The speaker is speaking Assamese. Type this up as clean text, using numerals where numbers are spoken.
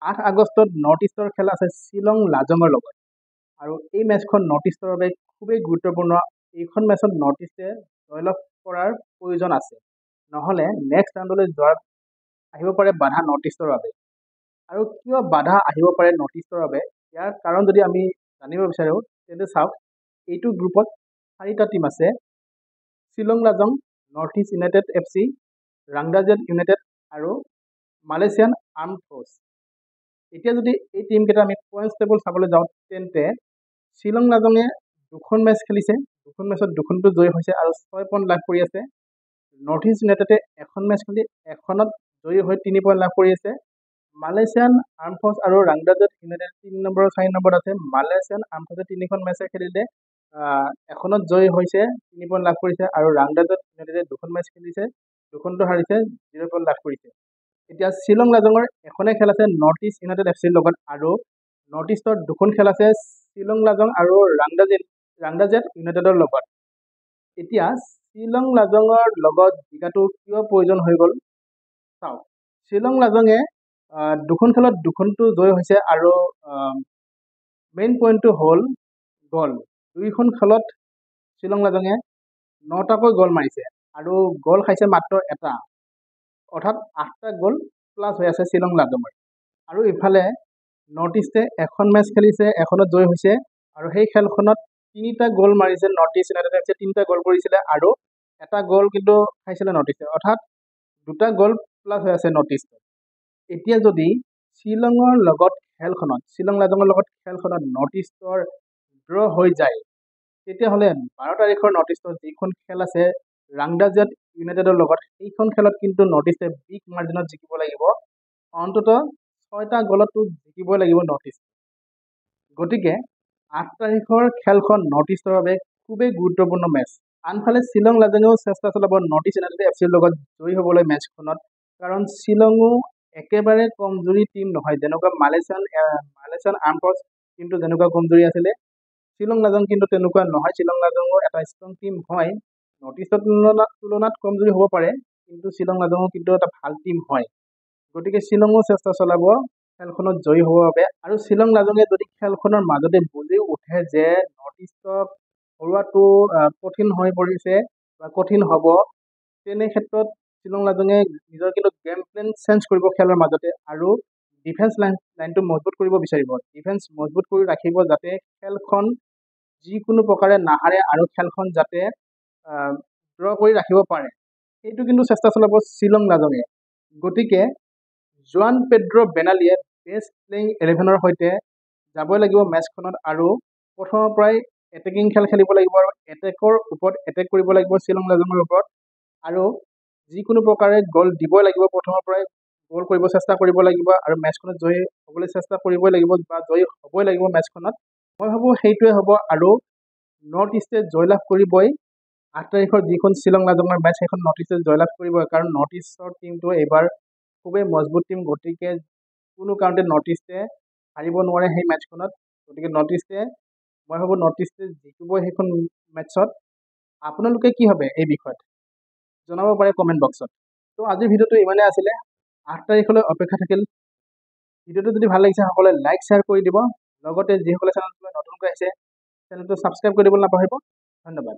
8 আগষ্টত নৰ্থ ইষ্টৰ খেল আছে শ্বিলং লাজঙৰ লগত আৰু এই মেচখন নৰ্থ ইষ্টৰ বাবে খুবেই গুৰুত্বপূৰ্ণ। এইখন মেচত নৰ্থ ইষ্টে জয়লাভ কৰাৰ প্ৰয়োজন আছে, নহ'লে নেক্সট ৰাউণ্ডলৈ যোৱাৰ আহিব পাৰে বাধা নৰ্থ ইষ্টৰ বাবে। আৰু কিয় বাধা আহিব পাৰে নৰ্থ ইষ্টৰ বাবে, ইয়াৰ কাৰণ যদি আমি জানিব বিচাৰোঁ তেন্তে চাওক, এইটো গ্ৰুপত 4টা টিম আছে: Shillong Lajong, North East United FC, Rangdajied United আৰু মালয়েছিয়ান আৰ্ম ফ'ৰ্চ। এতিয়া যদি এই টিমকেইটা আমি পইণ্টছ টেবুল চাবলৈ যাওঁ তেন্তে শ্বিলং লাজঙে 2খন মেচ খেলিছে, 2খন মেচত 2খনটো জয়ী হৈছে আৰু 6 পইণ্ট লাভ কৰি আছে। নৰ্থ ইষ্ট ইউনাইটেডে 1খন মেচ খেলি 1খনত জয়ী হৈ 3 পইণ্ট লাভ কৰি আছে। মালয়েছিয়ান আৰ্ম ফ'ৰ্চ আৰু ৰাংদাজেট ইউনাইটেড 3 নম্বৰ 4 নম্বৰত আছে। মালয়েছিয়ান আৰ্ম ফ'ৰ্চে 3খন মেচে খেলিলে 1খনত জয়ী হৈছে, 3 পইণ্ট লাভ কৰিছে আৰু ৰাংদাজেট ইউনাইটেডে 2খন মেচ খেলিছে, 2খনটো হাৰিছে, 0 পইণ্ট লাভ কৰিছে। এতিয়া শ্বিলং লাজঙৰ এখনে খেল আছে নৰ্থ ইষ্ট ইউনাইটেড FCৰ লগত আৰু নৰ্থ ইষ্টৰ 2খন খেল আছে শ্বিলং লাজং আৰু ৰাংদাজেট ইউনাইটেডৰ লগত। এতিয়া শ্বিলং লাজঙৰ লগত জিকাটো কিয় প্ৰয়োজন হৈ গ'ল চাওক, শ্বিলং লাজঙে 2খন খেলত 2খনটো জয় হৈছে আৰু মেইন পইণ্টটো হ'ল গ'ল। 2খন খেলত শ্বিলং লাজঙে 9টাকৈ গ'ল মাৰিছে আৰু গ'ল খাইছে মাত্ৰ 1টা, অৰ্থাৎ 8টা গ'ল প্লাছ হৈ আছে শ্বিলং লাজঙৰ। আৰু ইফালে নৰ্থ ইষ্টে 1খন মেচ খেলিছে, 1খনত জয়ী হৈছে আৰু সেই খেলখনত 3টা গ'ল মাৰিছে নৰ্থ ইষ্ট ইউনাইটেড FC, 3টা গ'ল কৰিছিলে আৰু 1টা গ'ল কিন্তু খাইছিলে নৰ্থ ইষ্টে, অৰ্থাৎ 2টা গ'ল প্লাছ হৈ আছে নৰ্থ ইষ্টৰ। এতিয়া যদি শ্বিলঙৰ লগত খেলখনত, শ্বিলং লাজঙৰ লগত খেলখনত নৰ্থ ইষ্টৰ ড্ৰ হৈ যায়, তেতিয়াহ'লে 12 তাৰিখৰ নৰ্থ ইষ্টৰ যিখন খেল আছে ৰাংদাজেট ইউনাইটেডৰ লগত, সেইখন খেলত কিন্তু নৰ্থ ইষ্টে বিগ মাৰ্জিনত জিকিব লাগিব, অন্ততঃ 6টা গ'লতো জিকিবই লাগিব নৰ্থ ইষ্ট। গতিকে 8 তাৰিখৰ খেলখন নৰ্থ ইষ্টৰ বাবে খুবেই গুৰুত্বপূৰ্ণ মেচ। আনফালে শ্বিলং লাজঙেও চেষ্টা চলাব নৰ্থ ইষ্ট ইউনাইটেড FCৰ লগত জয়ী হ'বলৈ মেচখনত, কাৰণ শ্বিলঙো একেবাৰে কমজুৰি টিম নহয়, যেনেকুৱা মালয়েছিয়ান আৰ্ম ফ'ৰ্চ টিমটো যেনেকুৱা কমজুৰি আছিলে, শ্বিলং লাজং কিন্তু তেনেকুৱা নহয়। শ্বিলং লাজঙো এটা ষ্ট্ৰং টিম হয়, নৰ্থ ইষ্টৰ তুলনাত কমজুৰি হ'ব পাৰে, কিন্তু শ্বিলং লাজঙো কিন্তু এটা ভাল টিম হয়। গতিকে শ্বিলঙো চেষ্টা চলাব খেলখনত জয়ী হ'বৰ বাবে। আৰু শ্বিলং লাজঙে যদি খেলখনৰ মাজতে বুজি উঠে যে নৰ্থ ইষ্টক হৰুৱাটো কঠিন হৈ পৰিছে বা কঠিন হ'ব, তেনে ক্ষেত্ৰত শ্বিলং লাজঙে নিজৰ কিন্তু গেম প্লেন চেঞ্জ কৰিব খেলৰ মাজতে আৰু ডিফেন্স লাইনটো মজবুত কৰিব বিচাৰিব। ডিফেন্স মজবুত কৰি ৰাখিব যাতে খেলখন যিকোনো প্ৰকাৰে নাহাৰে আৰু খেলখন যাতে ড্ৰ কৰি ৰাখিব পাৰে, সেইটো কিন্তু চেষ্টা চলাব শ্বিলং লাজঙে। গতিকে জোৱান পেড্ৰ বেনালিয়ে বেষ্ট প্লেইং 11ৰ সৈতে যাবই লাগিব মেচখনত আৰু প্ৰথমৰ পৰাই এটেকিং খেল খেলিব লাগিব আৰু এটেকৰ ওপৰত এটেক কৰিব লাগিব শ্বিলং লাজঙৰ ওপৰত, আৰু যিকোনো প্ৰকাৰে গ'ল দিবই লাগিব, প্ৰথমৰ পৰাই গ'ল কৰিব চেষ্টা কৰিব লাগিব আৰু মেচখনত জয়ী হ'বলৈ চেষ্টা কৰিবই লাগিব বা জয়ী হ'বই লাগিব মেচখনত। মই ভাবোঁ সেইটোৱে হ'ব আৰু নৰ্থ ইষ্টে জয়লাভ কৰিবই। 8 তাৰিখৰ যিখন শ্বিলং লাজঙৰ মেচ, সেইখন নৰ্থ ইষ্টে জয়লাভ কৰিবই, কাৰণ নৰ্থ ইষ্টৰ টিমটো এইবাৰ খুবেই মজবুত টিম। গতিকে কোনো কাৰণতে নৰ্থ ইষ্টে হাৰিব নোৱাৰে সেই মেচখনত। গতিকে মই ভাবোঁ নৰ্থ ইষ্টে জিকিবই সেইখন মেচত। আপোনালোকে কি ভাবে এই বিষয়ত জনাব পাৰে কমেণ্ট বক্সত। তো আজিৰ ভিডিঅ'টো ইমানেই আছিলে, 8 তাৰিখলৈ অপেক্ষা থাকিল। ভিডিঅ'টো যদি ভাল লাগিছে সকলোৱে লাইক শ্বেয়াৰ কৰি দিব, লগতে যিসকলে চেনেলটোলৈ নতুনকৈ আহিছে চেনেলটো ছাবস্ক্ৰাইব কৰি দিবলৈ নাপাহৰিব। ধন্যবাদ।